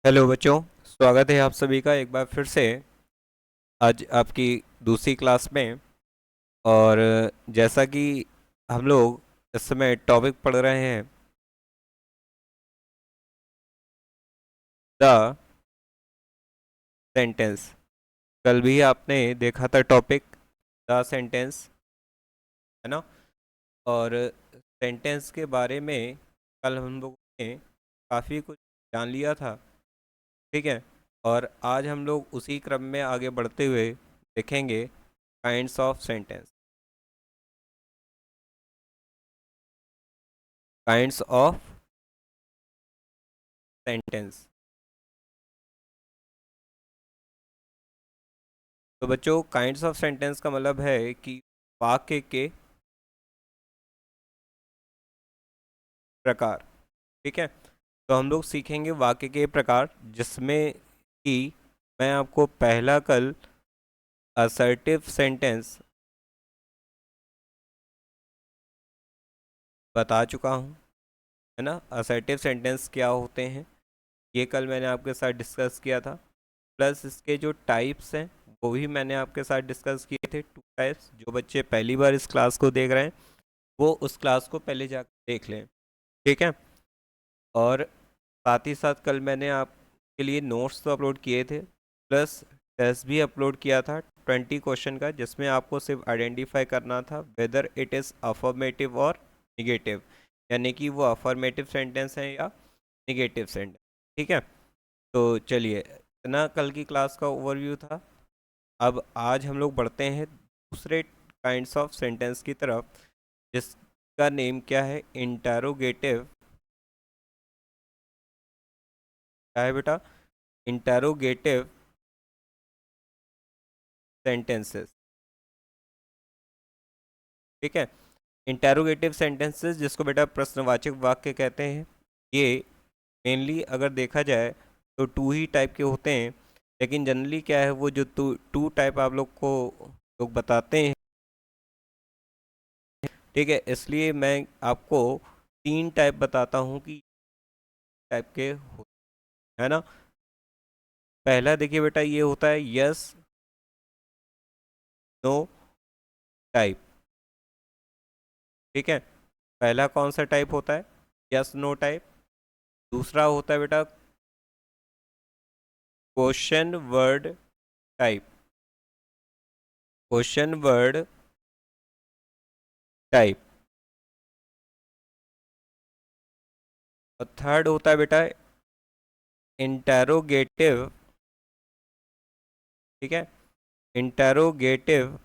Hello बच्चों, स्वागत है आप सभी का एक बार फिर से आज आपकी दूसरी क्लास में। और जैसा कि हम लोग इस समय टॉपिक पढ़ रहे हैं द सेंटेंस। कल भी आपने देखा था टॉपिक द सेंटेंस, है ना। और सेंटेंस के बारे में कल हम लोगों ने काफ़ी कुछ जान लिया था, ठीक है। और आज हम लोग उसी क्रम में आगे बढ़ते हुए देखेंगे kinds of sentence. Kinds of sentence. तो बच्चों, काइंड्स ऑफ सेंटेंस का मतलब है कि वाक्य के प्रकार, ठीक है। तो हम लोग सीखेंगे वाक्य के प्रकार, जिसमें कि मैं आपको पहला कल असर्टिव सेंटेंस बता चुका हूँ, है ना। असर्टिव सेंटेंस क्या होते हैं ये कल मैंने आपके साथ डिस्कस किया था। प्लस इसके जो टाइप्स हैं वो भी मैंने आपके साथ डिस्कस किए थे, 2 टाइप्स। जो बच्चे पहली बार इस क्लास को देख रहे हैं वो उस क्लास को पहले जाकर देख लें, ठीक है। और साथ ही साथ कल मैंने आपके लिए नोट्स तो अपलोड किए थे, प्लस टेस्ट भी अपलोड किया था 20 क्वेश्चन का, जिसमें आपको सिर्फ आइडेंटिफाई करना था वेदर इट इज़ अफर्मेटिव और निगेटिव, यानी कि वो अफर्मेटिव सेंटेंस है या निगेटिव सेंटेंस, ठीक है। तो चलिए, इतना कल की क्लास का ओवरव्यू था। अब आज हम लोग बढ़ते हैं दूसरे काइंड्स ऑफ सेंटेंस की तरफ, जिसका नेम क्या है, इंटरोगेटिव। क्या है बेटा? इंटरोगेटिव सेंटेंसेस, ठीक है। इंटरोगेटिव सेंटेंसेस, जिसको बेटा प्रश्नवाचक वाक्य कहते हैं, ये मेनली अगर देखा जाए तो 2 ही टाइप के होते हैं। लेकिन जनरली क्या है, वो जो टू टाइप आप लोग को लोग बताते हैं, ठीक है। इसलिए मैं आपको 3 टाइप बताता हूँ कि टाइप के है ना। पहला देखिए बेटा, ये होता है यस नो टाइप, ठीक है। पहला कौन सा टाइप होता है? Yes no type. दूसरा होता है बेटा question word type, question word type. और थर्ड होता है बेटा इंटेरोगेटिव, ठीक है। इंटेरोगेटिव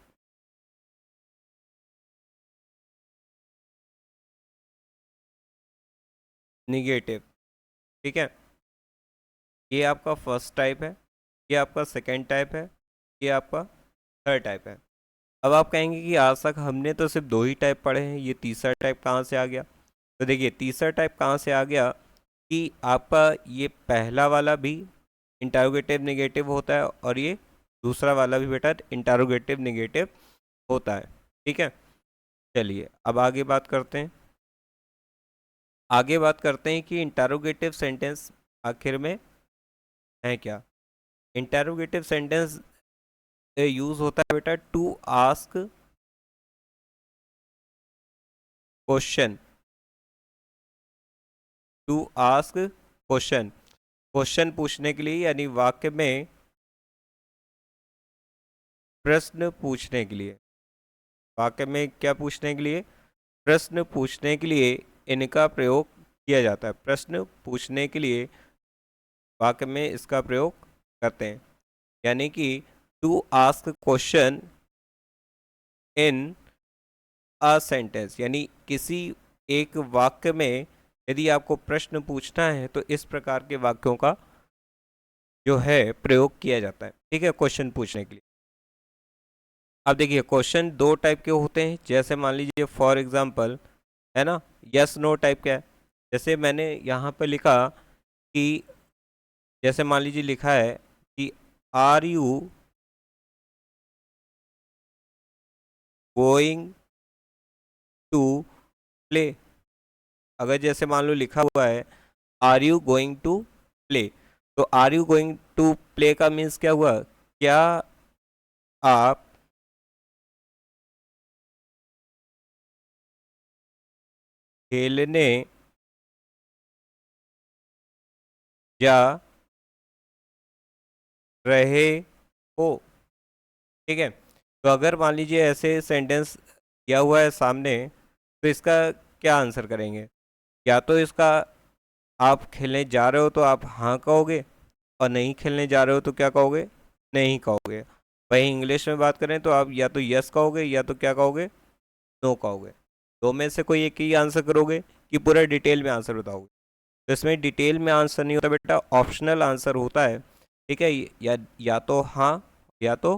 निगेटिव, ठीक है। ये आपका फर्स्ट टाइप है, ये आपका सेकंड टाइप है, ये आपका थर्ड टाइप है। अब आप कहेंगे कि आज तक हमने तो सिर्फ 2 ही टाइप पढ़े हैं, ये तीसरा टाइप कहाँ से आ गया? तो देखिए, तीसरा टाइप कहाँ से आ गया कि आपका ये पहला वाला भी इंटरोगेटिव निगेटिव होता है, और ये दूसरा वाला भी बेटा इंटरोगेटिव निगेटिव होता है, ठीक है। चलिए, अब आगे बात करते हैं। आगे बात करते हैं कि इंटरोगेटिव सेंटेंस आखिर में है क्या। इंटरोगेटिव सेंटेंस यूज होता है बेटा to ask question, to ask question, question पूछने के लिए, यानी वाक्य में प्रश्न पूछने के लिए। वाक्य में क्या पूछने के लिए? प्रश्न पूछने के लिए इनका प्रयोग किया जाता है। प्रश्न पूछने के लिए वाक्य में इसका प्रयोग करते हैं, यानी कि to ask question in a sentence, यानी किसी एक वाक्य में यदि आपको प्रश्न पूछना है तो इस प्रकार के वाक्यों का जो है प्रयोग किया जाता है, ठीक है, क्वेश्चन पूछने के लिए। अब देखिए, क्वेश्चन 2 टाइप के होते हैं, जैसे मान लीजिए फॉर एग्जांपल, है ना, यस नो टाइप का है। जैसे मैंने यहाँ पर लिखा कि, जैसे मान लीजिए लिखा है कि are you going to play. अगर जैसे मान लो लिखा हुआ है are you going to play, तो are you going to play का मीन्स क्या हुआ, क्या आप खेलने जा रहे हो। ठीक है, तो अगर मान लीजिए ऐसे सेंटेंस दिया हुआ है सामने, तो इसका क्या आंसर करेंगे? या तो इसका आप खेलने जा रहे हो तो आप हाँ कहोगे, और नहीं खेलने जा रहे हो तो क्या कहोगे? नहीं कहोगे। वही इंग्लिश में बात करें तो आप या तो यस कहोगे या तो क्या कहोगे? नो कहोगे। दो में से कोई एक ही आंसर करोगे कि पूरा डिटेल में आंसर बताओगे? तो इसमें डिटेल में आंसर नहीं होता बेटा, ऑप्शनल आंसर होता है। ठीक है, या तो हाँ या तो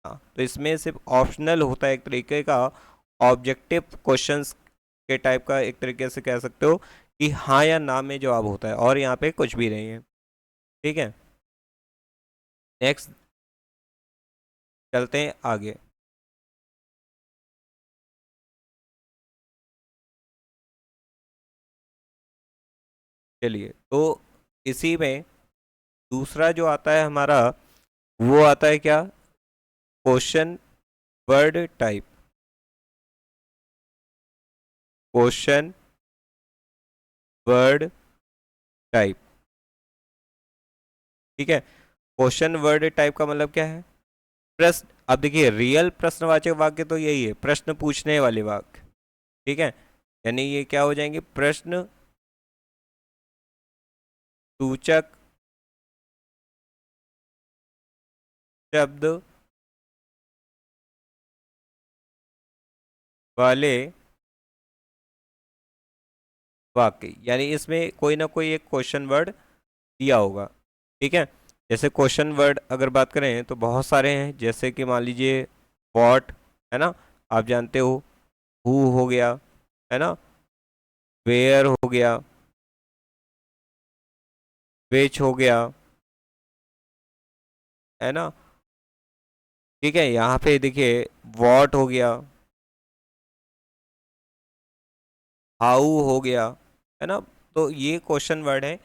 हाँ। तो इसमें सिर्फ ऑप्शनल होता है, एक तरीके का ऑब्जेक्टिव क्वेश्चंस के टाइप का, एक तरीके से कह सकते हो कि हाँ या ना में जवाब होता है, और यहाँ पे कुछ भी नहीं है। ठीक है, नेक्स्ट चलते हैं आगे। चलिए, तो इसी में दूसरा जो आता है हमारा, वो आता है क्या? Question word type. Question word type. ठीक है, क्वेश्चन वर्ड टाइप का मतलब क्या है? प्रश्न। अब देखिए, रियल प्रश्नवाचक वाक्य तो यही है, प्रश्न पूछने वाले वाक्य। ठीक है, यानी ये क्या हो जाएंगे? प्रश्न सूचक शब्द वाले वाक्य, यानी इसमें कोई ना कोई एक क्वेश्चन वर्ड दिया होगा। ठीक है, जैसे क्वेश्चन वर्ड अगर बात करें तो बहुत सारे हैं, जैसे कि मान लीजिए व्हाट, है ना, आप जानते हो। हु हो गया, है ना। वेयर हो गया, विच हो गया, है ना। ठीक है, यहाँ पे देखिए व्हाट हो गया, हाउ हो गया, है ना। तो ये क्वेश्चन वर्ड है,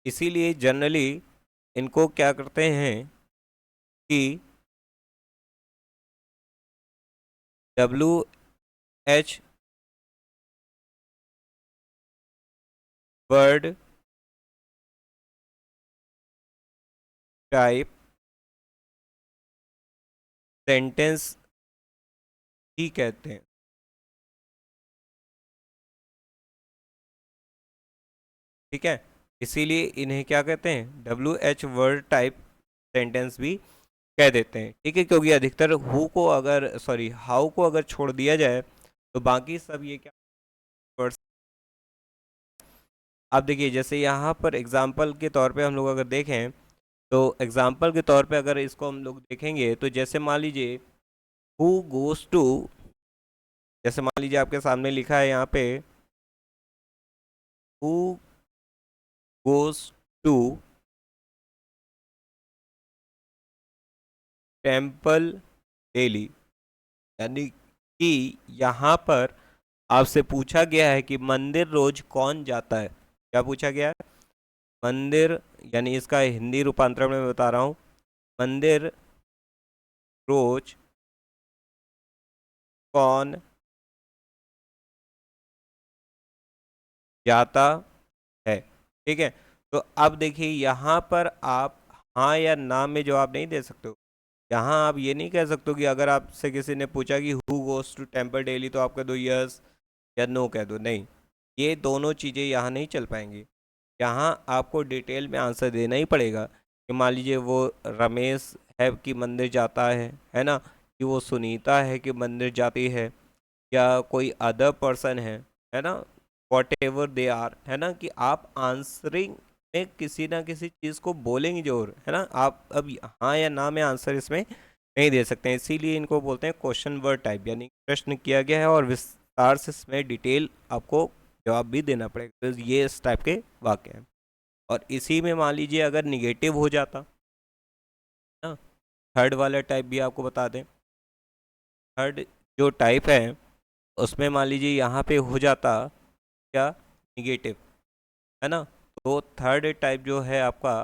इसीलिए जनरली इनको क्या करते हैं कि WH वर्ड टाइप सेंटेंस ही कहते हैं। ठीक है, इसीलिए इन्हें क्या कहते हैं? WH वर्ड टाइप सेंटेंस भी कह देते हैं। ठीक है, क्योंकि अधिकतर हु को अगर, सॉरी, हाउ को अगर छोड़ दिया जाए तो बाकी सब ये क्या वर्ड्स। आप देखिए, जैसे यहाँ पर एग्जाम्पल के तौर पे हम लोग अगर देखें, तो एग्जाम्पल के तौर पे अगर इसको हम लोग देखेंगे, तो जैसे मान लीजिए हु गोज टू, जैसे मान लीजिए आपके सामने लिखा है यहाँ पे, who goes to temple daily, यानी कि यहाँ पर आपसे पूछा गया है कि मंदिर रोज कौन जाता है। क्या पूछा गया है? मंदिर, यानी इसका हिंदी रूपांतरण में बता रहा हूँ, मंदिर रोज कौन जाता है। ठीक है, तो अब देखिए यहाँ पर आप हाँ या ना में जवाब नहीं दे सकते हो। यहाँ आप ये नहीं कह सकते हो कि अगर आपसे किसी ने पूछा कि who goes to temple daily, तो आप कह दो यस या नो कह दो। नहीं, ये दोनों चीज़ें यहाँ नहीं चल पाएंगी। यहाँ आपको डिटेल में आंसर देना ही पड़ेगा कि मान लीजिए वो रमेश है कि मंदिर जाता है ना, कि वो सुनीता है कि मंदिर जाती है, या कोई अदर पर्सन है ना, वॉट एवर दे आर, है ना, कि आप आंसरिंग में किसी ना किसी चीज़ को बोलेंगे जरूर, है ना। आप अब हाँ या ना में आंसर इसमें नहीं दे सकते हैं, इसीलिए इनको बोलते हैं क्वेश्चन वर्ड टाइप, यानी प्रश्न किया गया है और विस्तार से इसमें डिटेल आपको जवाब भी देना पड़ेगा। तो ये इस टाइप के वाक्य हैं। और इसी में मान लीजिए अगर निगेटिव हो जाता ना, थर्ड वाला टाइप भी आपको बता दें। थर्ड जो टाइप है उसमें मान लीजिए यहाँ पे हो जाता क्या? निगेटिव, है ना। तो थर्ड टाइप जो है आपका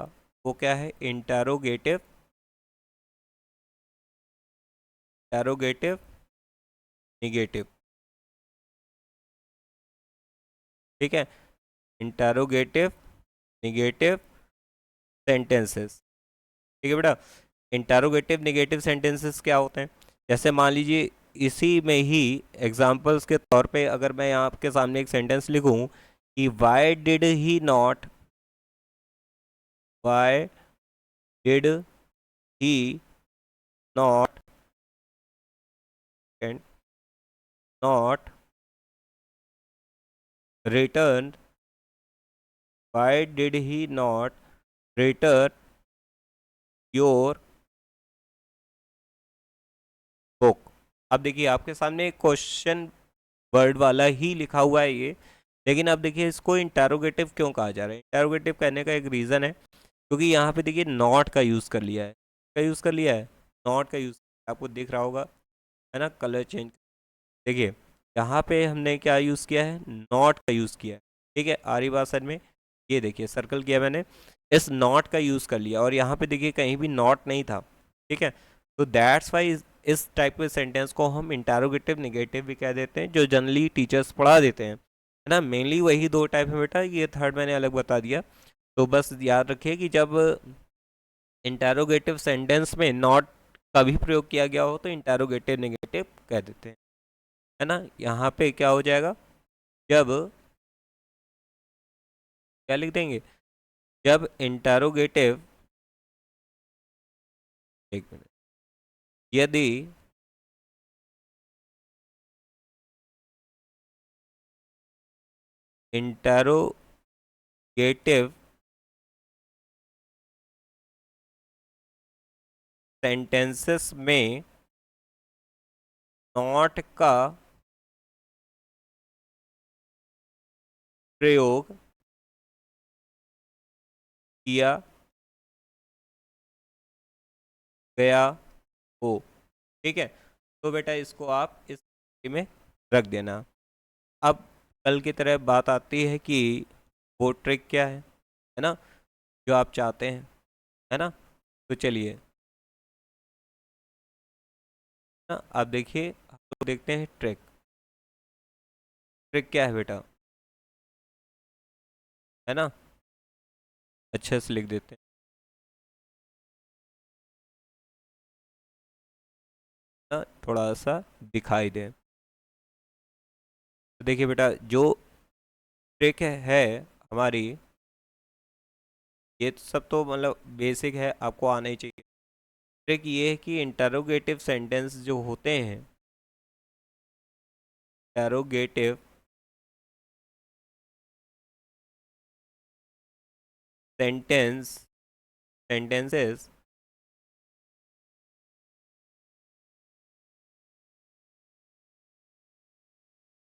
वो क्या है? Interrogative, interrogative negative. ठीक है, इंटरोगेटिव निगेटिव सेंटेंसेस। ठीक है बेटा, इंटरोगेटिव निगेटिव सेंटेंसेस क्या होते हैं? जैसे मान लीजिए इसी में ही एग्जांपल्स के तौर पे अगर मैं यहाँ आपके सामने एक सेंटेंस लिखूं कि why did he not and not return, why did he not return your book. अब देखिए आपके सामने क्वेश्चन वर्ड वाला ही लिखा हुआ है ये, लेकिन अब देखिए इसको इंटरोगेटिव क्यों कहा जा रहा है? इंटरोगेटिव कहने का एक रीज़न है, क्योंकि यहाँ पे देखिए नॉट का यूज़ कर लिया है। क्या यूज़ कर लिया है? नॉट का यूज़। आपको दिख रहा होगा, है ना, कलर चेंज। देखिए यहाँ पे हमने क्या यूज़ किया है? नॉट का यूज़ किया है। ठीक है, आ रही बात समझ में? ये देखिए सर्कल किया मैंने, इस नॉट का यूज़ कर लिया, और यहाँ पे देखिए कहीं भी नॉट नहीं था। ठीक है, तो दैट्स वाई इस टाइप के सेंटेंस को हम इंटरोगेटिव निगेटिव भी कह देते हैं, जो जनरली टीचर्स पढ़ा देते हैं, है ना। मेनली वही दो टाइप है बेटा, ये थर्ड मैंने अलग बता दिया। तो बस याद रखिए कि जब इंटरोगेटिव सेंटेंस में नॉट का भी प्रयोग किया गया हो तो इंटरोगेटिव निगेटिव कह देते हैं, है ना। यहाँ पे क्या हो जाएगा? जब क्या लिख देंगे? जब इंटरोगेटिव, एक मिनट, यदि इंटरोगेटिव सेंटेंसेस में नॉट का प्रयोग किया गया हो। ठीक है, तो बेटा इसको आप इस में रख देना। अब कल की तरह बात आती है कि वो ट्रिक क्या है ना, जो आप चाहते हैं, है ना। तो चलिए ना, आप देखिए, हम लोग देखते हैं ट्रिक। ट्रिक क्या है बेटा, है ना, अच्छे से लिख देते हैं ना, थोड़ा सा दिखाई दे। तो देखिए बेटा, जो ट्रिक है हमारी, ये सब तो मतलब बेसिक है, आपको आना ही चाहिए। ट्रिक ये है कि इंटरोगेटिव सेंटेंस जो होते हैं, interrogative sentences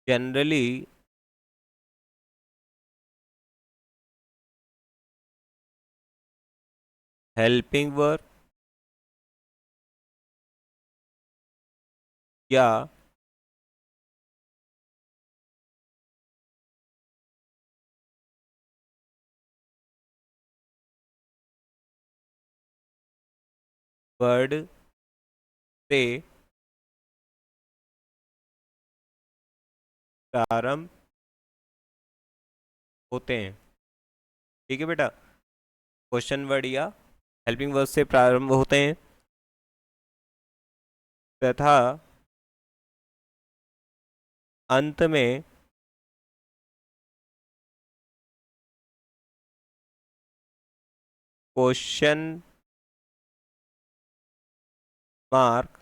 generally helping verb या वर्ड से प्रारंभ होते हैं। ठीक है बेटा, क्वेश्चन वर्ड या हेल्पिंग वर्ब से प्रारंभ होते हैं तथा अंत में क्वेश्चन मार्क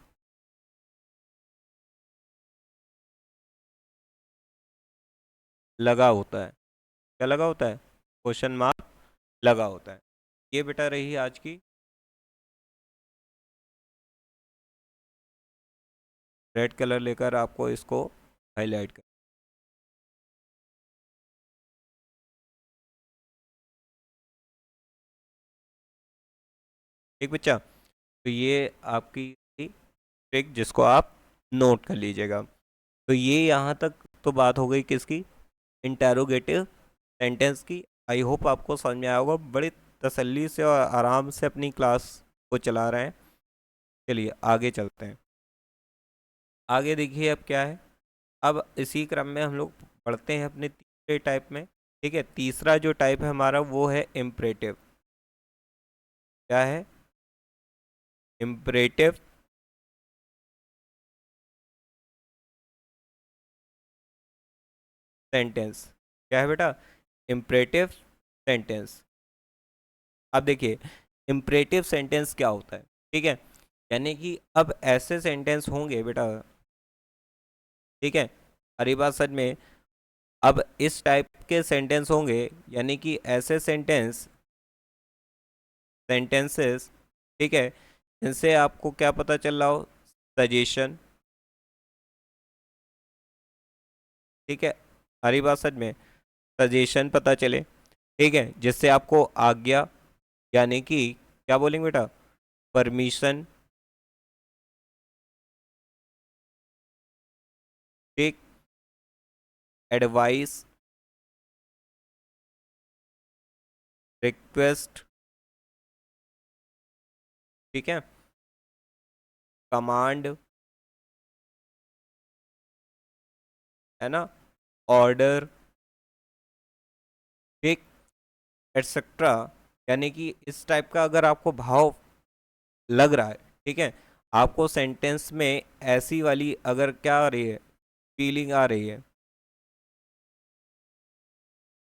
लगा होता है। क्या लगा होता है? क्वेश्चन मार्क लगा होता है। ये बेटा रही आज की। रेड कलर लेकर आपको इसको हाईलाइट कर। ठीक बच्चा, तो ये आपकी ट्रिक जिसको आप नोट कर लीजिएगा। तो ये यहाँ तक तो बात हो गई किसकी? इंटेरोगेटिव सेंटेंस की। आई होप आपको समझ में आया होगा। बड़े तसल्ली से और आराम से अपनी क्लास को चला रहे हैं। चलिए आगे चलते हैं। आगे देखिए अब क्या है। अब इसी क्रम में हम लोग पढ़ते हैं अपने तीसरे टाइप में। ठीक है, तीसरा जो टाइप है हमारा वो है इम्परेटिव। क्या है? Imperative sentence. क्या है बेटा? Imperative sentence. अब देखिए इम्परेटिव सेंटेंस क्या होता है। ठीक है, यानी कि अब ऐसे सेंटेंस होंगे बेटा। ठीक है, हरी बात सच में। अब इस टाइप के सेंटेंस होंगे, यानी कि ऐसे सेंटेंसेस। ठीक है, इनसे आपको क्या पता चल रहा हो? सजेशन। ठीक है, हरी बात सच में। सजेशन पता चले। ठीक है, जिससे आपको आज्ञा, यानी कि क्या बोलेंगे बेटा? परमिशन। ठीक, एडवाइस, रिक्वेस्ट। ठीक है, कमांड, है ना, ऑर्डर। ठीक, एटसेट्रा। यानी कि इस टाइप का अगर आपको भाव लग रहा है, ठीक है, आपको सेंटेंस में ऐसी वाली अगर क्या आ रही है, फीलिंग आ रही है।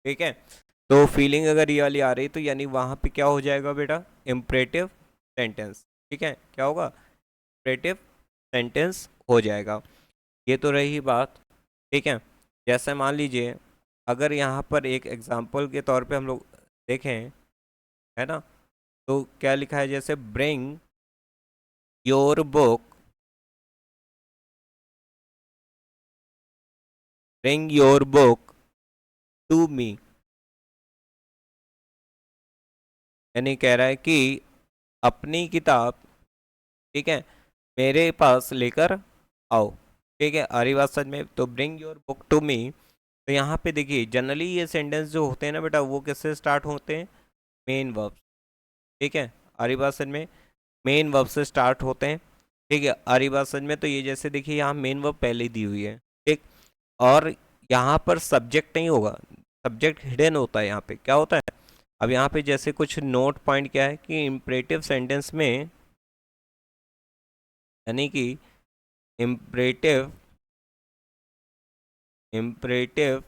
ठीक है, तो फीलिंग अगर ये वाली आ रही तो यानी वहां पे क्या हो जाएगा बेटा? Imperative sentence. ठीक है, क्या होगा? इम्परेटिव सेंटेंस हो जाएगा। ये तो रही बात। ठीक है, जैसे मान लीजिए अगर यहाँ पर एक एग्जाम्पल के तौर पे हम लोग देखें, है ना, तो क्या लिखा है? जैसे bring your book, bring your book to me. यानी कह रहा है कि अपनी किताब, ठीक है, मेरे पास लेकर आओ। ठीक है, आरी बात समझ में। तो bring your book to me, तो यहाँ पे देखिए जनरली ये सेंटेंस जो होते हैं ना बेटा, वो किससे स्टार्ट होते हैं? Main verb. ठीक है, आरी बात समझ में। मेन वर्ब से स्टार्ट होते हैं। ठीक है, आरी बात समझ में। तो ये जैसे देखिए यहाँ मेन वर्ब पहले ही दी हुई है। ठीक, और यहाँ पर सब्जेक्ट नहीं होगा, सब्जेक्ट हिडन होता है। यहाँ पे क्या होता है? अब यहाँ पे जैसे कुछ नोट पॉइंट क्या है कि इम्परेटिव सेंटेंस में, यानी कि इम्परेटिव इम्परेटिव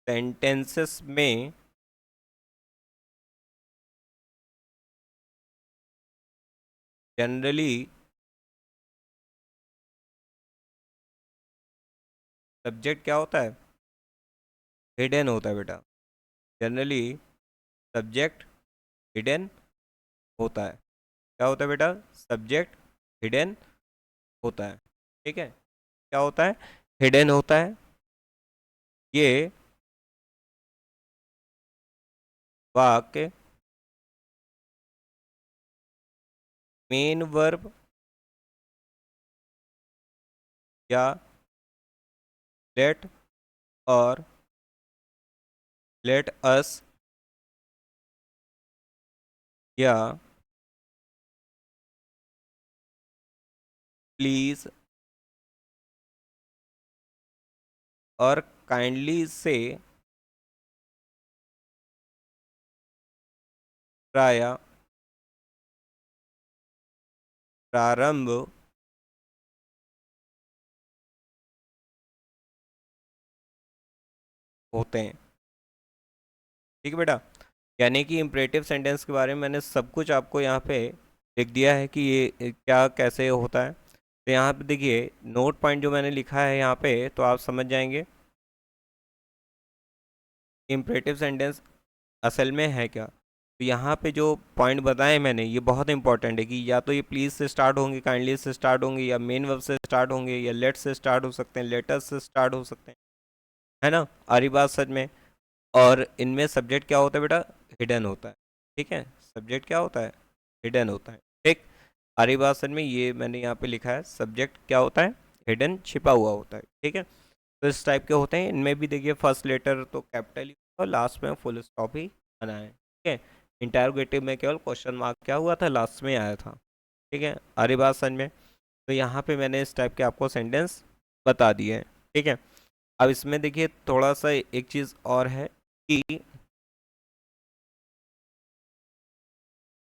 सेंटेंसेस में जनरली सब्जेक्ट क्या होता है? हिडन होता है बेटा। जनरली सब्जेक्ट हिडन होता है। क्या होता है बेटा? सब्जेक्ट हिडन होता है। ठीक है, क्या होता है? हिडन होता है। ये वाक्य मेन वर्ब या लेट और लेट अस या प्लीज और काइंडली से प्राय प्रारंभ होते हैं। ठीक है बेटा, यानी कि इम्परेटिव सेंटेंस के बारे में मैंने सब कुछ आपको यहाँ पे लिख दिया है कि ये क्या कैसे होता है। तो यहाँ पे देखिए नोट पॉइंट जो मैंने लिखा है यहाँ पे, तो आप समझ जाएंगे इम्परेटिव सेंटेंस असल में है क्या। तो यहाँ पे जो पॉइंट बताए मैंने ये बहुत इंपॉर्टेंट है कि या तो ये प्लीज़ से स्टार्ट होंगे, काइंडली से स्टार्ट होंगे, या मेन वर्ब से स्टार्ट होंगे, या लेट से स्टार्ट हो सकते हैं, लेटर से स्टार्ट हो सकते हैं, है ना, आरी बात सच में। और इनमें सब्जेक्ट क्या होता है बेटा? हिडन होता है। ठीक है, सब्जेक्ट क्या होता है? हिडन होता है। ठीक, आरी बात सच में, ये मैंने यहाँ पे लिखा है, सब्जेक्ट क्या होता है? हिडन, छिपा हुआ होता है। ठीक है, तो इस टाइप के होते हैं। इनमें भी देखिए फर्स्ट लेटर तो कैपिटल ही और लास्ट में फुल स्टॉप ही आना है, ठीक है। इंटरोगेटिव में केवल क्वेश्चन मार्क क्या हुआ था, लास्ट में आया था, ठीक है। आ रही बात समझ में? तो यहाँ पे मैंने इस टाइप के आपको सेंटेंस बता दिए हैं, ठीक है। अब इसमें देखिए थोड़ा सा एक चीज़ और है कि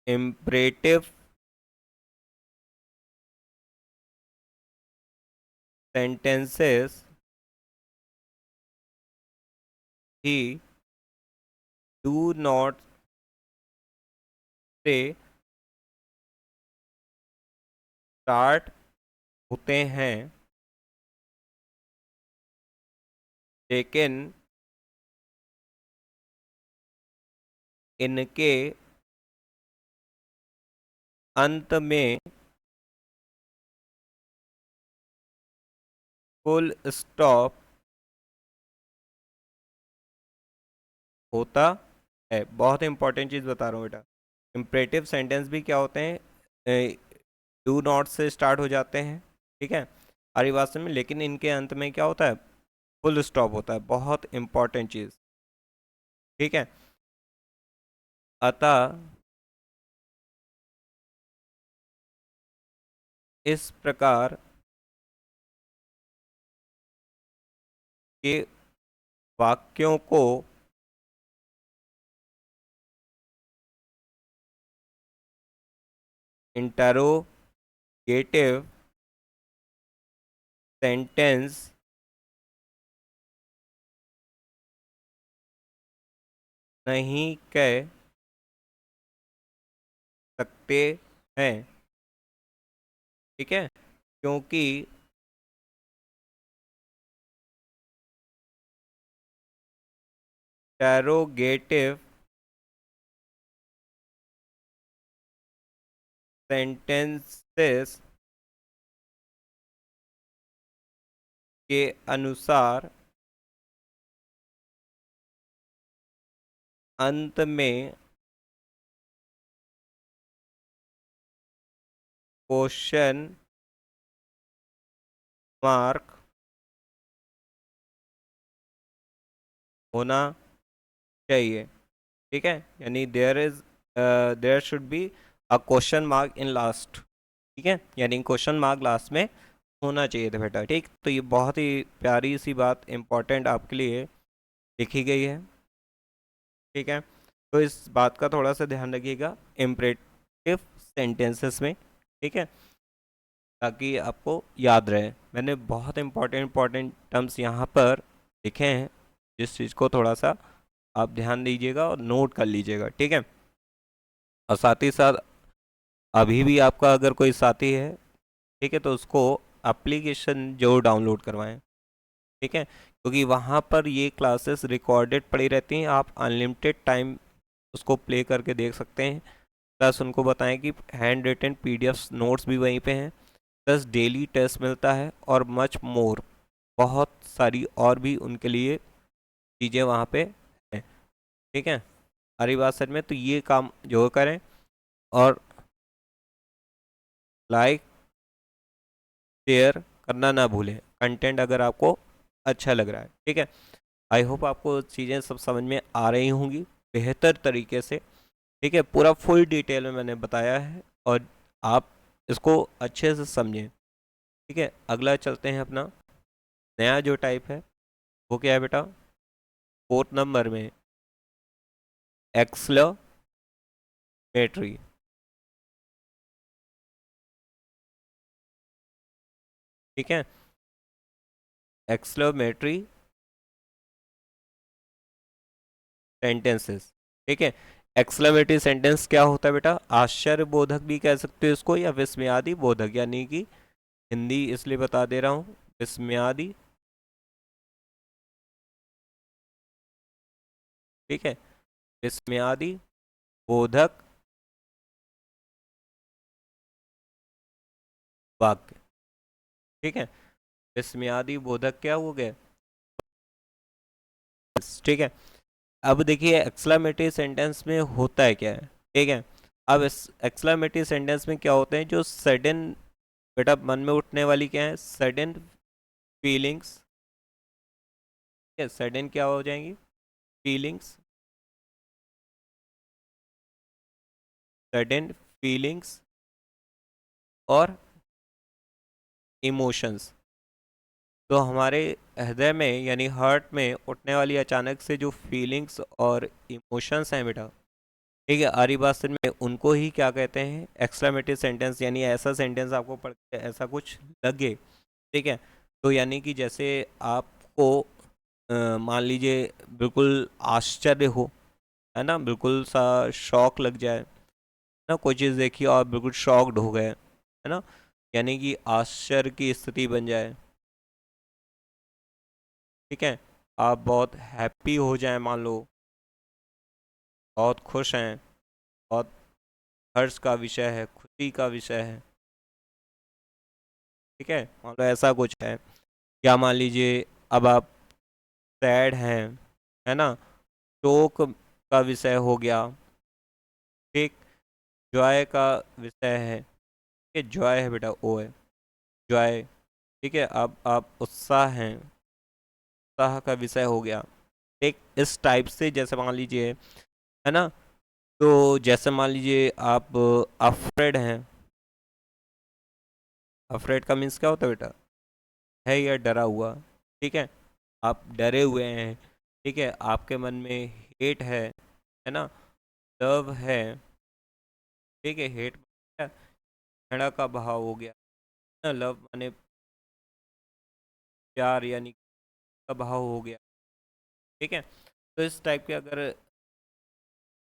imperative sentences he do not say start होते हैं, लेकिन इनके अंत में फुल स्टॉप होता है। बहुत इंपॉर्टेंट चीज़ बता रहा हूँ बेटा। इम्परेटिव सेंटेंस भी क्या होते हैं, डू नॉट से स्टार्ट हो जाते हैं, ठीक है, आरी वास्तव में, लेकिन इनके अंत में क्या होता है, फुल स्टॉप होता है। बहुत इंपॉर्टेंट चीज़, ठीक है। अतः इस प्रकार के वाक्यों को इंटरोगेटिव सेंटेंस नहीं कह सकते हैं, ठीक है, क्योंकि इंटरोगेटिव सेंटेंसेस के अनुसार अंत में क्वेश्चन मार्क होना चाहिए, ठीक है। यानी there should be a question mark in last, ठीक है, यानी क्वेश्चन मार्क लास्ट में होना चाहिए था बेटा, ठीक। तो ये बहुत ही प्यारी सी बात इंपॉर्टेंट आपके लिए लिखी गई है, ठीक है। तो इस बात का थोड़ा सा ध्यान रखिएगा इम्परेटिव सेंटेंसेस में, ठीक है, ताकि आपको याद रहे। मैंने बहुत इंपॉर्टेंट टर्म्स यहाँ पर लिखे हैं, जिस चीज़ को थोड़ा सा आप ध्यान दीजिएगा और नोट कर लीजिएगा, ठीक है। और साथ ही साथ अभी भी आपका अगर कोई साथी है, ठीक है, तो उसको एप्लीकेशन जरूर डाउनलोड करवाएं, ठीक है, क्योंकि वहाँ पर ये क्लासेस रिकॉर्डेड पड़ी रहती हैं। आप अनलिमिटेड टाइम उसको प्ले करके देख सकते हैं। प्लस उनको बताएं कि हैंड रिटन पीडीएफ नोट्स भी वहीं पे हैं, प्लस डेली टेस्ट मिलता है और मच मोर, बहुत सारी और भी उनके लिए चीज़ें वहाँ पे हैं, ठीक है। हरी बात सच में, तो ये काम जो करें और लाइक शेयर करना ना भूलें कंटेंट अगर आपको अच्छा लग रहा है, ठीक है। आई होप आपको चीज़ें सब समझ में आ रही होंगी बेहतर तरीके से, ठीक है। पूरा फुल डिटेल में मैंने बताया है और आप इसको अच्छे से समझें, ठीक है। अगला चलते हैं अपना नया जो टाइप है, वो क्या है बेटा, फोर्थ नंबर में एक्सक्लेमेटरी, ठीक है, एक्सक्लेमेटरी सेंटेंसेस, ठीक है। एक्सक्लेमेटरी सेंटेंस क्या होता है बेटा, आश्चर्यबोधक भी कह सकते हो इसको, या विस्मयादि बोधक, यानी कि हिंदी इसलिए बता दे रहा हूँ, विस्मयादि, ठीक है, विस्मयादि बोधक वाक्य, ठीक है। विस्मयादि बोधक क्या हो गया, ठीक है। अब देखिए एक्सक्लेमेटरी सेंटेंस में होता है क्या है, ठीक है। अब इस एक्सक्लेमेटरी सेंटेंस में क्या होते हैं, जो सडन बेटा मन में उठने वाली क्या है, सडन फीलिंग्स, है, सडन क्या हो जाएंगी, फीलिंग्स, सडन फीलिंग्स और इमोशंस। तो हमारे हृदय में यानी हार्ट में उठने वाली अचानक से जो फीलिंग्स और इमोशंस हैं बेटा, ठीक है, आरी भाषण में उनको ही क्या कहते हैं, एक्सक्लेमेटरी सेंटेंस, यानी ऐसा सेंटेंस आपको पढ़ के ऐसा कुछ लगे, ठीक है। तो यानी कि जैसे आपको मान लीजिए बिल्कुल आश्चर्य हो, है ना, बिल्कुल सा शौक लग जाए ना, कोई चीज़ देखी और बिल्कुल शॉक्ड हो गए, है ना, यानी कि आश्चर्य की स्थिति बन जाए, ठीक है। आप बहुत हैप्पी हो जाए, मान लो बहुत खुश हैं, बहुत हर्ष का विषय है, खुशी का विषय है, ठीक है, मान लो ऐसा कुछ है। या मान लीजिए अब आप सैड हैं, है ना, शोक का विषय हो गया, ठीक, जॉय का विषय है, ठीक है, जॉय है बेटा, ओ है, जॉय, ठीक है। अब आप उत्साह हैं, उत्साह का विषय हो गया, ठीक, इस टाइप से जैसे मान लीजिए, है ना। तो जैसे मान लीजिए आप अफ्रेड हैं, अफ्रेड का मीन्स क्या होता है बेटा, है या डरा हुआ, ठीक है, आप डरे हुए हैं, ठीक है, आपके मन में हेट है ना, लव है, ठीक है, हेट घृणा का भाव हो गया ना, लव माने प्यार यानी का भाव हो गया, ठीक है। तो इस टाइप के अगर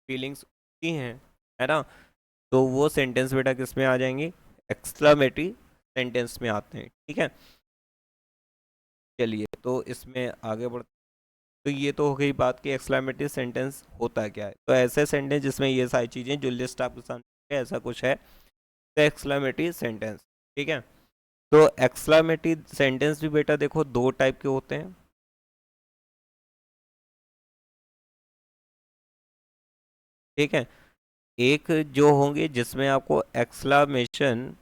फीलिंग्स होती हैं, है ना, तो वो सेंटेंस बेटा किस में आ जाएंगे, एक्सक्लामेटरी सेंटेंस में आते हैं, ठीक है। चलिए तो इसमें आगे बढ़, तो ये तो हो गई बात कि एक्सक्लामेटरी सेंटेंस होता क्या है। तो ऐसे सेंटेंस जिसमें ये सारी चीज़ें जो लिस्ट आपके सामने है, ऐसा कुछ है, तो एक्सक्लामेटरी सेंटेंस, ठीक है। तो एक्सक्लामेटरी सेंटेंस भी बेटा देखो दो टाइप के होते हैं, ठीक है। एक जो होंगे जिसमें आपको एक्सक्लामेशन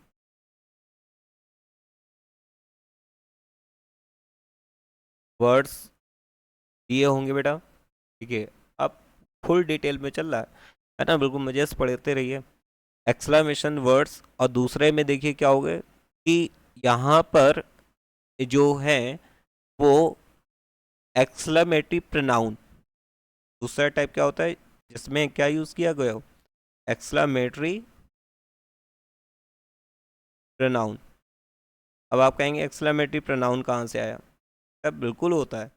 वर्ड्स दिए होंगे बेटा, ठीक है। अब फुल डिटेल में चल रहा है ना, बिल्कुल मजे से पढ़ते रहिए। एक्सक्लामेशन वर्ड्स, और दूसरे में देखिए क्या हो गए कि यहाँ पर जो है वो एक्सक्लामेटरी प्रोनाउन, दूसरा टाइप क्या होता है जिसमें क्या यूज़ किया गया हो, एक्सक्लामेटरी प्रोनाउन। अब आप कहेंगे एक्सक्लामेटरी प्रोनाउन कहाँ से आया, अब बिल्कुल होता है।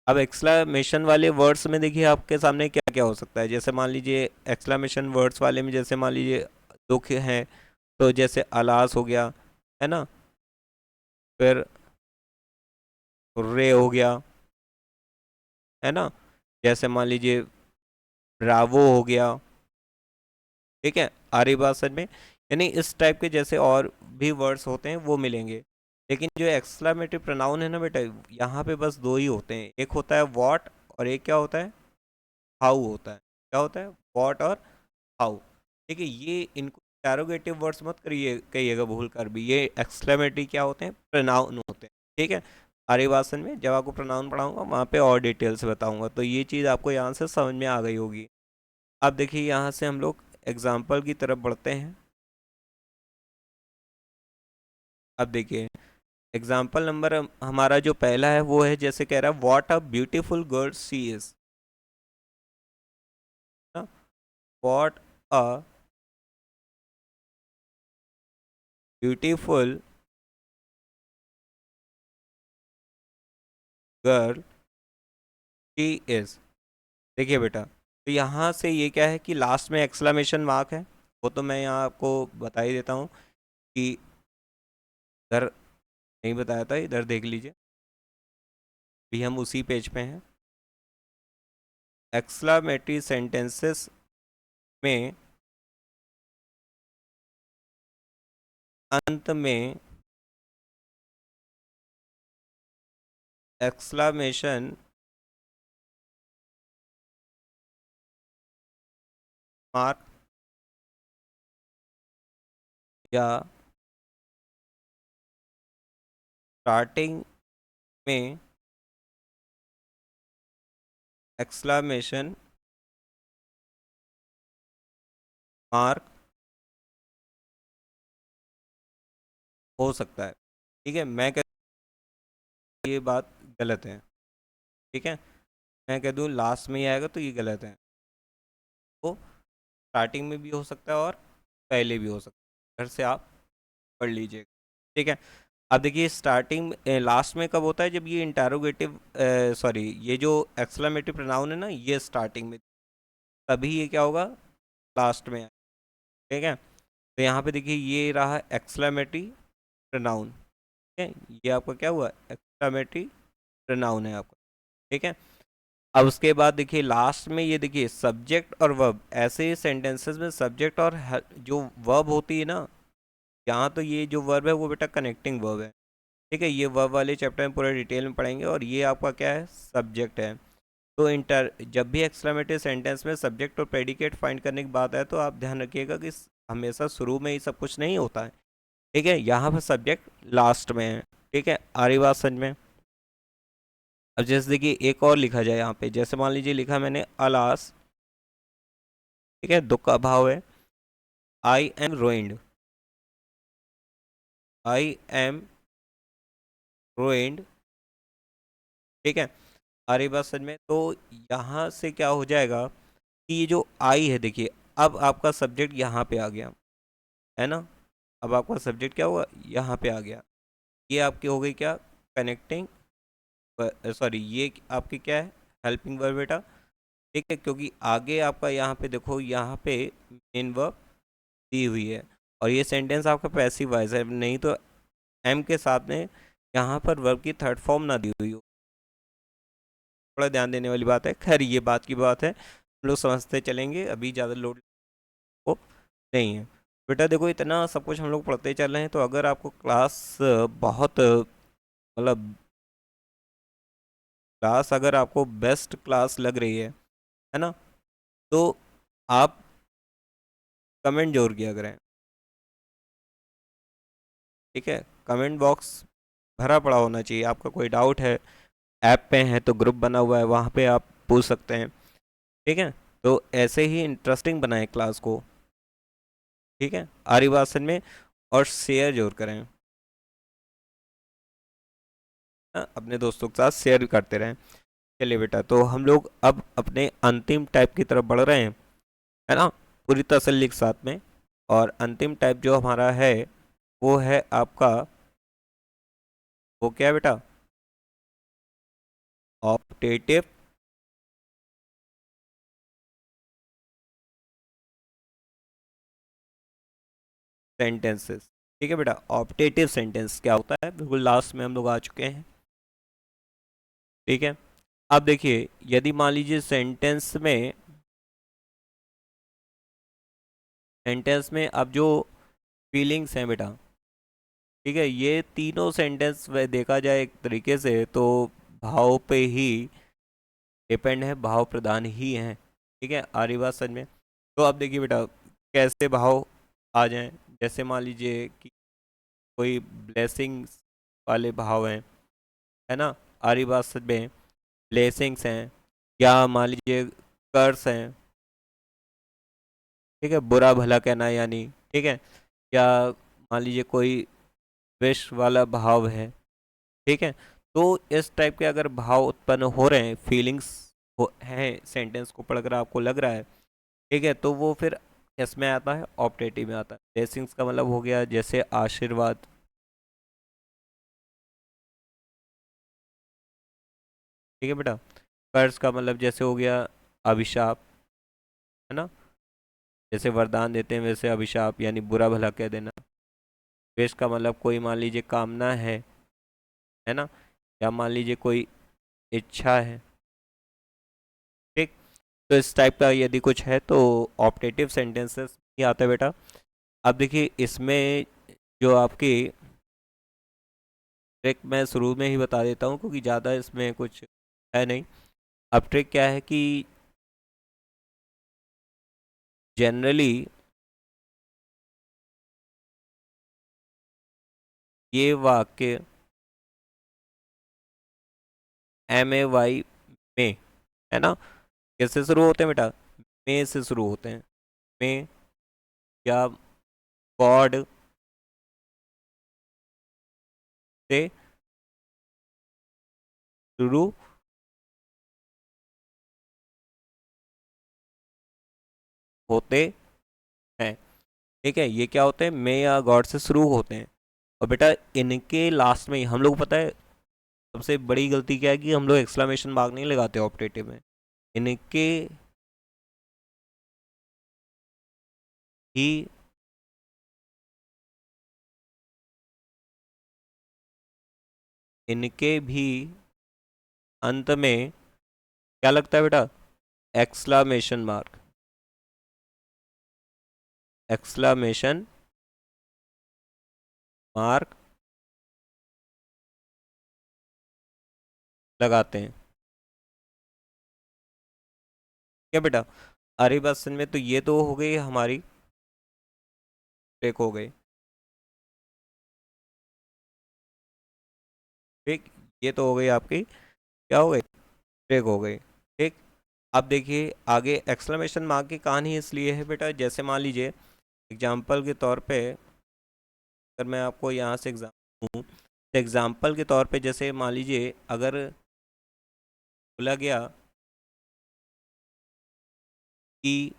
अब एक्सक्लामेशन वाले वर्ड्स में देखिए आपके सामने क्या क्या हो सकता है, जैसे मान लीजिए एक्सक्लामेशन वर्ड्स वाले में जैसे मान लीजिए दुख है, तो जैसे अलास हो गया, है ना, फिर रे हो गया, है ना, जैसे मान लीजिए ब्रावो हो गया, ठीक है, आर्य भाषा में, यानी इस टाइप के जैसे और भी वर्ड्स होते हैं वो मिलेंगे। लेकिन जो एक्सक्लामेटरी प्रोनाउन है ना बेटा, यहाँ पे बस दो ही होते हैं, एक होता है व्हाट और एक क्या होता है, हाउ होता है। क्या होता है, व्हाट और हाउ, ठीक है। ये इनको इंटरोगेटिव वर्ड्स मत करिए कहिएगा भूल कर भी, ये एक्सक्लेमेटरी क्या होते हैं, प्रोनाउन होते हैं, ठीक है। आर्यवासन में जब आपको प्रोनाउन पढ़ाऊंगा वहाँ पे और डिटेल से बताऊंगा, तो ये चीज़ आपको यहाँ से समझ में आ गई होगी। अब देखिए यहाँ से हम लोग एग्जाम्पल की तरफ बढ़ते हैं। अब देखिए एग्जाम्पल नंबर हमारा जो पहला है वो है, जैसे कह रहा है what a beautiful girl she is, what a beautiful girl she is, देखिए बेटा, तो यहाँ से ये क्या है कि लास्ट में एक्सक्लेमेशन मार्क है, वो तो मैं यहाँ आपको बता ही देता हूँ कि इधर नहीं बताया था, इधर देख लीजिए, भी हम उसी पेज पे हैं। एक्सक्लेमेटरी सेंटेंसेस में अंत में एक्सक्लेमेशन मार्क या स्टार्टिंग में एक्सक्लामेशन मार्क हो सकता है। ठीक है, मैं कह ये बात गलत है। ठीक है, मैं कह दूँ लास्ट में ही आएगा तो ये गलत है। तो स्टार्टिंग में भी हो सकता है और पहले भी हो सकता है, घर से आप पढ़ लीजिएगा। ठीक है, अब देखिए स्टार्टिंग लास्ट में कब होता है, जब ये इंटरोगेटिव सॉरी ये जो एक्सक्लेमेटिव प्रोनाउन है ना, ये स्टार्टिंग में, तभी ये क्या होगा, लास्ट में। ठीक है, तो यहाँ पे देखिए ये रहा एक्सक्लेमेटरी प्रोनाउन। ठीक है, ये आपका क्या हुआ, एक्सक्लेमेटरी प्रोनाउन है आपका। ठीक है, अब उसके बाद देखिए लास्ट में ये देखिए सब्जेक्ट और वर्ब, ऐसे सेंटेंसेस में सब्जेक्ट और जो वर्ब होती है ना, यहाँ तो ये जो वर्ब है वो बेटा कनेक्टिंग वर्ब है। ठीक है, ये वर्ब वाले चैप्टर में पूरा डिटेल में पढ़ेंगे, और ये आपका क्या है, सब्जेक्ट है। तो इंटर जब भी एक्सक्लेमेटरी सेंटेंस में सब्जेक्ट और प्रेडिकेट फाइंड करने की बात है, तो आप ध्यान रखिएगा कि हमेशा शुरू में ही सब कुछ नहीं होता है। ठीक है, यहाँ पर सब्जेक्ट लास्ट में है। ठीक है, आ रही बात समझ में। अब जैसे देखिए एक और लिखा जाए यहाँ पे, जैसे मान लीजिए लिखा मैंने अलास। ठीक है, दुख का भाव है, आई एम रोइंड, आई एम रोइंड। ठीक है, आ रही बात समझ में। तो यहाँ से क्या हो जाएगा कि ये जो आई है देखिए, अब आपका सब्जेक्ट यहाँ पे आ गया है ना, अब आपका सब्जेक्ट क्या हुआ, यहाँ पे आ गया। ये आपकी हो गई क्या, कनेक्टिंग, सॉरी ये आपकी क्या है, हेल्पिंग वर्ब बेटा। ठीक है, क्योंकि आगे आपका यहाँ पे देखो, यहाँ पे मेन वर्ब दी हुई है, और ये सेंटेंस आपका पैसिव वॉइस है, नहीं तो एम के साथ में यहाँ पर वर्ब की थर्ड फॉर्म ना दी हुई हो। थोड़ा ध्यान देने वाली बात है, खैर ये बात की बात है, हम लोग समझते चलेंगे, अभी ज़्यादा लोड को नहीं है। बेटा देखो इतना सब कुछ हम लोग पढ़ते चल रहे हैं, तो अगर आपको क्लास बहुत मतलब क्लास अगर आपको बेस्ट क्लास लग रही है ना, तो आप कमेंट जरूर किया करें। ठीक है, कमेंट बॉक्स भरा पड़ा होना चाहिए, आपका कोई डाउट है ऐप पे है तो ग्रुप बना हुआ है, वहाँ पे आप पूछ सकते हैं। ठीक है, तो ऐसे ही इंटरेस्टिंग बनाएं क्लास को। ठीक है, आरी बात समझ में, और शेयर जरूर करें। हाँ, अपने दोस्तों के साथ शेयर करते रहें। चलिए बेटा, तो हम लोग अब अपने अंतिम टाइप की तरफ बढ़ रहे हैं, है ना, पूरी तसल्ली के साथ में। और अंतिम टाइप जो हमारा है वो है आपका, वो क्या है बेटा, ऑप्टेटिव सेंटेंसेस। ठीक है बेटा, ऑप्टेटिव सेंटेंस क्या होता है, बिल्कुल लास्ट में हम लोग आ चुके हैं। ठीक है, अब देखिए यदि मान लीजिए सेंटेंस में अब जो फीलिंग्स हैं बेटा, ठीक है, ये तीनों सेंटेंस देखा जाए एक तरीके से तो भाव पे ही डिपेंड है, भाव प्रधान ही है। ठीक है, आ रही बात समझ में। तो अब देखिए बेटा कैसे भाव आ जाएं, जैसे मान लीजिए कि कोई ब्लेसिंग्स वाले भाव हैं, है ना, आ रही बात समझ में, ब्लेसिंग्स हैं, या मान लीजिए कर्स हैं। ठीक है, बुरा भला कहना यानी, ठीक है, या मान लीजिए कोई विश वाला भाव है। ठीक है, तो इस टाइप के अगर भाव उत्पन्न हो रहे हैं, फीलिंग्स हैं सेंटेंस को पढ़कर आपको लग रहा है, ठीक है, तो वो फिर इसमें आता है, ऑप्टेटिव में आता है। ब्लेसिंग्स का मतलब हो गया जैसे आशीर्वाद। ठीक है बेटा, कर्ज का मतलब जैसे हो गया अभिशाप, है ना, जैसे वरदान देते हैं वैसे अभिशाप यानी बुरा भला कह देना। विश का मतलब कोई मान लीजिए कामना है ना, या मान लीजिए कोई इच्छा है। ठीक, तो इस टाइप का यदि कुछ है तो ऑप्टेटिव सेंटेंसेस ही आता है बेटा। अब देखिए इसमें जो आपकी ट्रिक मैं शुरू में ही बता देता हूँ, क्योंकि ज़्यादा इसमें कुछ है नहीं। अब ट्रिक क्या है कि जनरली ये वाक्य एम ए वाई में, है ना, कैसे शुरू होते हैं बेटा? मे से शुरू होते हैं। मे या गॉड से शुरू होते हैं। ठीक है, ये क्या होते हैं? मे या गॉड से शुरू होते हैं। और बेटा इनके लास्ट में ही हम लोग, पता है सबसे बड़ी गलती क्या है कि हम लोग एक्सक्लेमेशन मार्क नहीं लगाते ऑप्टेटिव में। इनके ही इनके भी अंत में क्या लगता है बेटा? Exclamation mark. एक्सक्लामेशन मार्क लगाते हैं। क्या बेटा? अरे बस में तो ये तो हो गई हमारी, एक हो गई। ठीक, ये तो हो गई आपकी, क्या हो गई? एक हो गई। ठीक, अब देखिए आगे एक्सक्लेमेशन मार्क की कहानी इसलिए है बेटा, जैसे मान लीजिए एग्जाम्पल के तौर पे, अगर मैं आपको यहाँ से एग्जाम्पल के तौर पे, जैसे मान लीजिए अगर बोला गया कि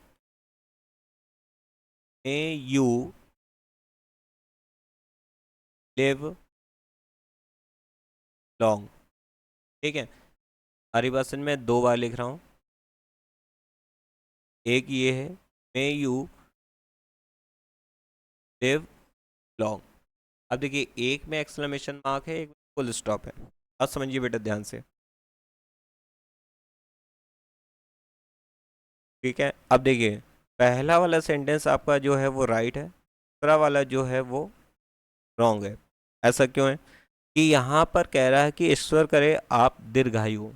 मे यू लिव लॉन्ग। ठीक है, हरिभाषण में दो बार लिख रहा हूँ। एक ये है मे यू लिव लॉन्ग। अब देखिए एक में एक्सक्लेमेशन मार्क है, एक में फुल स्टॉप है। अब समझिए बेटा ध्यान से। ठीक है, अब देखिए पहला वाला सेंटेंस आपका जो है वो राइट है, दूसरा वाला जो है वो रॉन्ग है। ऐसा क्यों है? कि यहाँ पर कह रहा है कि ईश्वर करे आप दीर्घायु हो।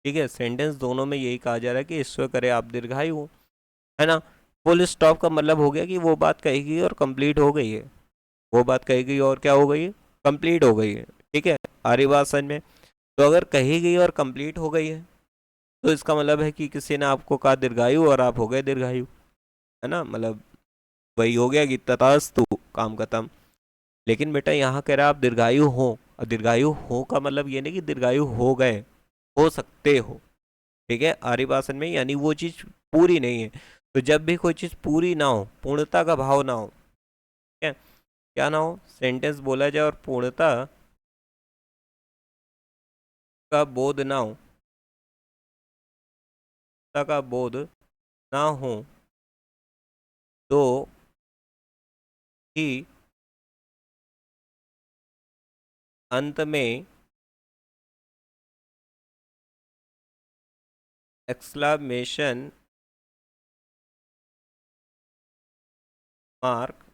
ठीक है, सेंटेंस दोनों में यही कहा जा रहा है कि ईश्वर करे आप दीर्घायु हो, है ना। फुल स्टॉप का मतलब हो गया कि वो बात कही गई और कंप्लीट हो गई है। वो बात कही गई और क्या हो गई है? कंप्लीट हो गई है। ठीक है, आरी बात समझ में? तो अगर कही गई और कंप्लीट हो गई है तो इसका मतलब है कि किसी ने आपको कहा दीर्घायु और आप हो गए दीर्घायु, है ना। मतलब वही हो गया कि तथास्तु, काम खत्म। लेकिन बेटा यहाँ कह रहा है आप दीर्घायु हो, और दीर्घायु हो का मतलब ये नहीं कि दीर्घायु हो गए, हो सकते हो। ठीक है, आर्यभाषण में यानी वो चीज पूरी नहीं है। तो जब भी कोई चीज पूरी ना हो, पूर्णता का भाव ना हो, ठीक है, क्या ना हो, सेंटेंस बोला जाए और पूर्णता का बोध ना हो, पूर्णता का बोध ना हो तो ही अंत में एक्सक्लामेशन मार्क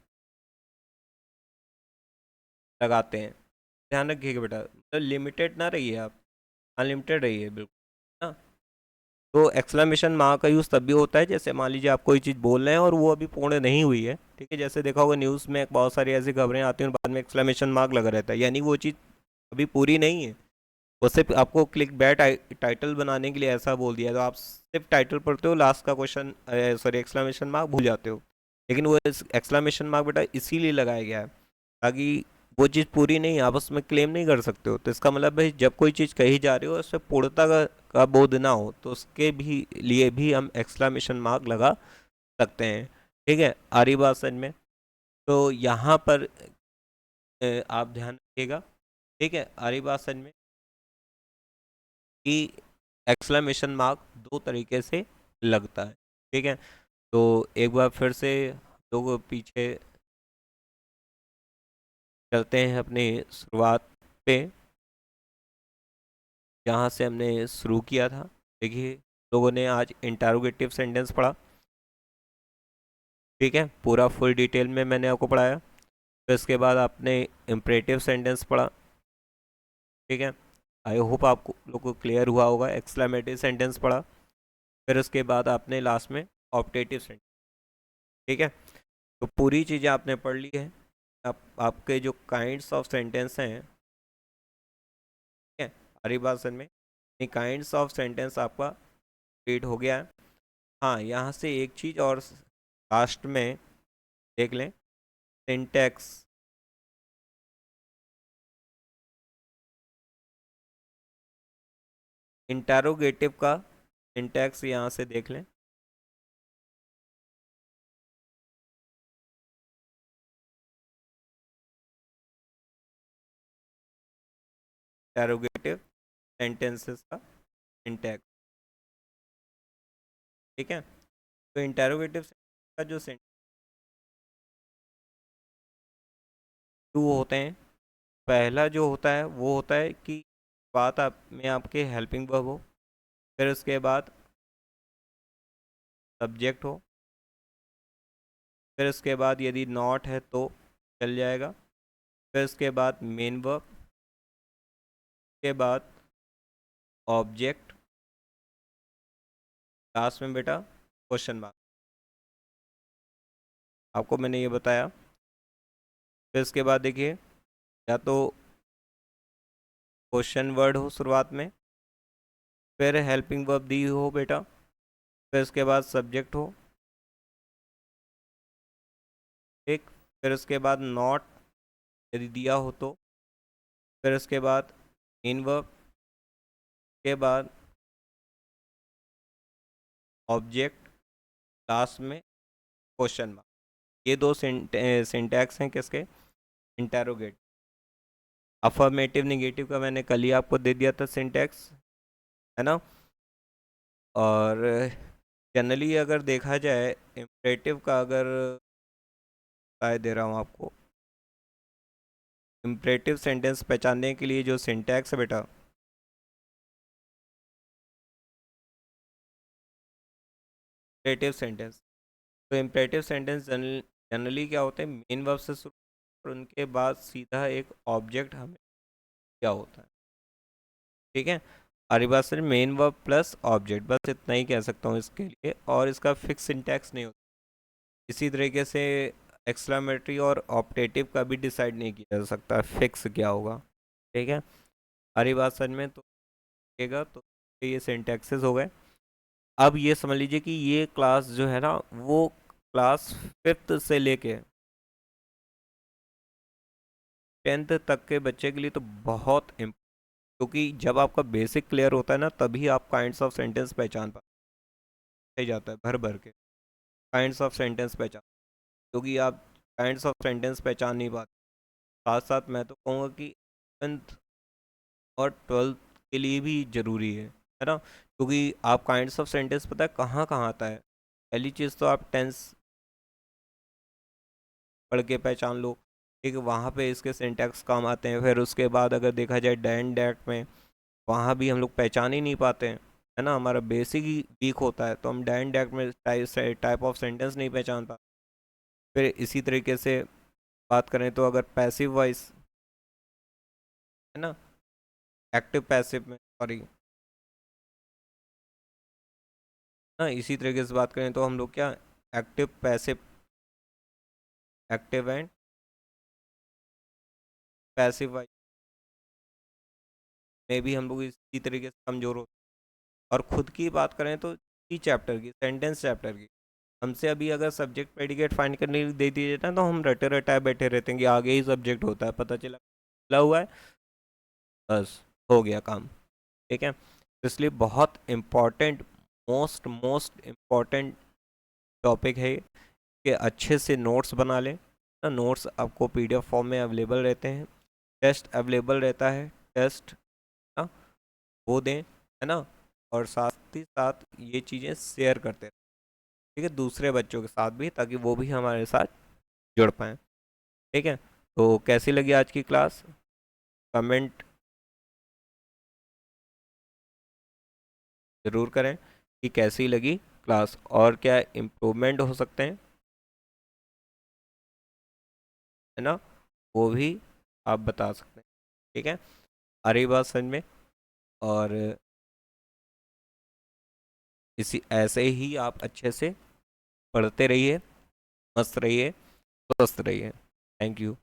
लगाते हैं। ध्यान रखिएगा बेटा, तो लिमिटेड ना रहिए आप, अनलिमिटेड रहिए बिल्कुल ना। तो एक्सक्लेमेशन मार्क का यूज़ तब भी होता है जैसे मान लीजिए आप कोई चीज़ बोल रहे हैं और वो अभी पूर्ण नहीं हुई है। ठीक है, जैसे देखा होगा न्यूज़ में बहुत सारी ऐसी खबरें आती हैं और बाद में एक्सक्लेमेशन मार्क लगा रहता है, यानी वो चीज़ अभी पूरी नहीं है। वो सिर्फ आपको क्लिक बैट टाइटल बनाने के लिए ऐसा बोल दिया, तो आप सिर्फ टाइटल पढ़ते हो, लास्ट का क्वेश्चन सॉरी एक्सक्लेमेशन मार्क भूल जाते हो। लेकिन वो एक्सक्लेमेशन मार्क बेटा इसीलिए लगाया गया है ताकि वो चीज़ पूरी नहीं, आप उसमें क्लेम नहीं कर सकते हो। तो इसका मतलब भाई जब कोई चीज़ कही जा रही हो उसमें पूर्णता का बोध ना हो तो उसके भी लिए भी हम एक्सक्लेमेशन मार्क लगा सकते हैं। ठीक है, आ रही बात समझ में? तो यहाँ पर आप ध्यान रखिएगा। ठीक है, आ रही बात समझ में कि एक्सक्लेमेशन मार्क दो तरीके से लगता है। ठीक है, तो एक बार फिर से लोग पीछे चलते हैं अपने शुरुआत पे, जहाँ से हमने शुरू किया था। देखिए लोगों ने आज इंटरोगेटिव सेंटेंस पढ़ा। ठीक है, पूरा फुल डिटेल में मैंने आपको पढ़ाया। फिर इसके बाद आपने इम्परेटिव सेंटेंस पढ़ा। ठीक है, आई होप आपको लोग को क्लियर हुआ होगा। एक्सक्लेमेटिव सेंटेंस पढ़ा। फिर उसके बाद आपने लास्ट में ऑप्टेटिव सेंटेंस। ठीक है, तो पूरी चीज़ें आपने पढ़ ली है। आपके जो काइंड्स ऑफ सेंटेंस हैं, ठीक है, हरी बात समझ में, काइंड्स ऑफ सेंटेंस आपका कंप्लीट हो गया है। हाँ, यहाँ से एक चीज़ और लास्ट में देख लें, सिंटैक्स। इंटरोगेटिव का सिंटैक्स यहाँ से देख लें। इंटरोगेटिव सेंटेंसेस का सिंटैक्स, ठीक है। तो इंटरोगेटिव का जो टू होते हैं, पहला जो होता है वो होता है कि बात आप में आपके हेल्पिंग वर्ब हो, फिर उसके बाद सब्जेक्ट हो, फिर उसके बाद यदि नॉट है तो चल जाएगा, फिर उसके बाद मेन वर्ब के बाद ऑब्जेक्ट, लास्ट में बेटा क्वेश्चन मार्क। आपको मैंने ये बताया। फिर उसके बाद देखिए, या तो क्वेश्चन वर्ड हो शुरुआत में, फिर हेल्पिंग वर्ब दी हो बेटा, फिर उसके बाद सब्जेक्ट हो, ठीक, फिर उसके बाद नॉट यदि दिया हो तो, फिर उसके बाद इन वर्ब के बाद ऑब्जेक्ट, लास्ट में क्वेश्चन मार्क। ये दो सिंटैक्स हैं किसके, इंटरोगेट। अफर्मेटिव निगेटिव का मैंने कल ही आपको दे दिया था सिंटैक्स, है ना। और जनरली अगर देखा जाए इम्परेटिव का, अगर राय दे रहा हूँ आपको, इम्परेटिव सेंटेंस पहचानने के लिए जो सिंटैक्स है बेटा, इम्परेटिव सेंटेंस, तो इम्परेटिव सेंटेंस जनरली क्या होते हैं, मेन वर्ब से शुरू और उनके बाद सीधा एक ऑब्जेक्ट हमें क्या होता है, ठीक है। हमारी बात सिर्फ मेन वर्ब प्लस ऑब्जेक्ट, बस इतना ही कह सकता हूँ इसके लिए, और इसका फिक्स सिंटैक्स नहीं होता। इसी तरीके से एक्सक्लेमेटरी और ऑप्टेटिव का भी डिसाइड नहीं किया जा सकता फिक्स क्या होगा, ठीक है। हमारी बात समझ में तो आएगा। तो ये सिंटैक्सेस हो गए। अब ये समझ लीजिए कि ये क्लास जो है ना, वो क्लास 5th से लेके 10th तक के बच्चे के लिए तो बहुत क्योंकि जब आपका बेसिक क्लियर होता है ना, तभी आप काइंड्स ऑफ सेंटेंस पहचान पाते जाता है भर भर के, काइंड्स ऑफ सेंटेंस पहचान, क्योंकि आप काइंड्स ऑफ सेंटेंस पहचान नहीं पाते। साथ साथ मैं तो कहूँगा कि 10th और 12th के लिए भी ज़रूरी है ना, क्योंकि आप काइंड्स ऑफ सेंटेंस पता है कहाँ कहाँ आता है। पहली चीज़ तो आप टेंस पढ़ के पहचान लो, ठीक है, वहाँ पे इसके सिंटैक्स काम आते हैं। फिर उसके बाद अगर देखा जाए डैन डैट में, वहाँ भी हम लोग पहचान ही नहीं पाते हैं, है ना, हमारा बेसिक ही वीक होता है, तो हम डैन डैट में टाइप ऑफ सेंटेंस नहीं पहचान पाते। फिर इसी तरीके से बात करें तो अगर पैसिव वॉइस, है ना, एक्टिव पैसिव में, सॉरी, ना इसी तरीके से बात करें तो हम लोग क्या, active passive, active and passive voice में भी हम लोग इसी तरीके से कमज़ोर होते हैं। और ख़ुद की बात करें तो इसी चैप्टर की, सेंटेंस चैप्टर की, हमसे अभी अगर सब्जेक्ट प्रेडिकेट फाइंड करने दे दिया जाता है तो हम रटे रटाए बैठे रहते हैं कि आगे ही सब्जेक्ट होता है, पता चला हुआ है, बस हो गया काम, ठीक है। तो इसलिए बहुत important, most most important topic है कि अच्छे से नोट्स बना लें ना। नोट्स आपको पीडीएफ फॉर्म में अवेलेबल रहते हैं, टेस्ट अवेलेबल रहता है, टेस्ट ना वो दें, है ना। और साथ ही साथ ये चीज़ें शेयर करते रहें, ठीक है, दूसरे बच्चों के साथ भी, ताकि वो भी हमारे साथ जुड़ पाएँ, ठीक है। तो कैसी लगी आज की क्लास, कमेंट ज़रूर करें कि कैसी लगी क्लास और क्या इम्प्रूवमेंट हो सकते हैं, है ना, वो भी आप बता सकते हैं, ठीक है। आ रही बात समझ में। और इसी ऐसे ही आप अच्छे से पढ़ते रहिए, मस्त रहिए, स्वस्थ रहिए। Thank you.